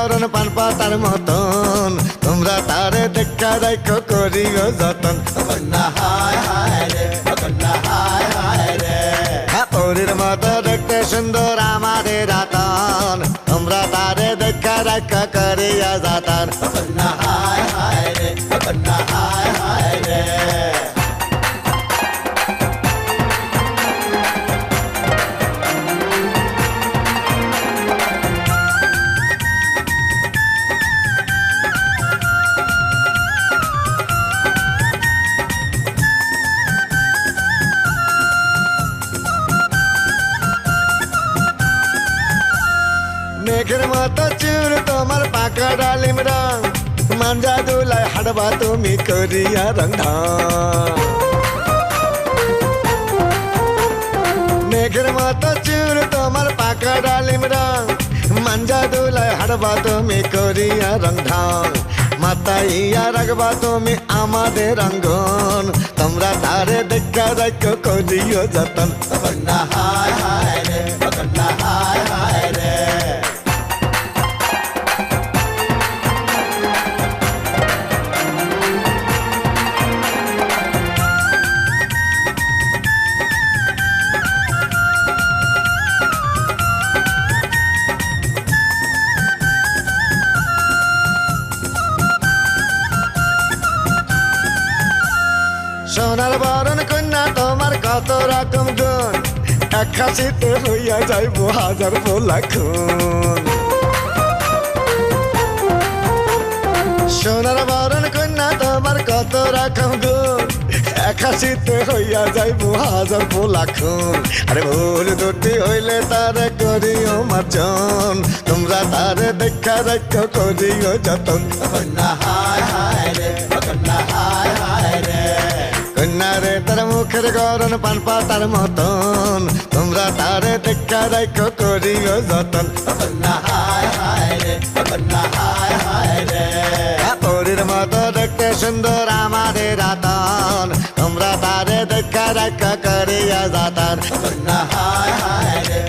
গরম পান পাতার মতন তোমরা তারে দেখা রাখো করিও যতন কন্যা হায় হায় রে কন্যা হায় হায় রে পরীর মতো দেখতে সুন্দর আমাদের রাতন তোমরা তারে দেখা রাখো করিও যতন কন্যা হায় হায় রে কন্যা হায় হায় রে মেঘের মতো চুল তোমার পাকা ডালিম রং মাঞ্জা দুলায় হাডবা তুমি করিয়া রং মেঘের মতো চুল তোমার পাকা ডালিম রং মাঞ্জা দুলায় হাডবা তুমি করিয়া রং ঢং মাতাইয়া রাখবা তুমি আমাদের রঙ্গন তোমরা তারে দেখা রাখো করিও যতন কন্যা হায় হায় রে কন্যা হায় হায় রে সোনার বরণ কন্যা তোমার কত রকম গুণ এক হাসিতে হইয়া যাইব হাজার পোলা খুন সোনার বরণ কন্যা তোমার কত রকম গুণ এক হাসিতে হইয়া যাইব হাজার পোলা খুন আরে ভুল দুটি হইলে তারে করিও মার্জন তোমরা তারে দেখা রাখো করিও যতন কন্যা হায় হায় রে কন্যা হায় হায় রে কন্যা রে তার মুখের গরম পান পাতার মতন তোমরা তারে দেখা রাখো করিও যতন কন্যা হায় হায় রে কন্যা হায় হায় রে পরীর মতো দেখতে সুন্দর আমাদের রাতন তোমরা তারে দেখা রাখো করিও যতন কন্যা হায় হায় রে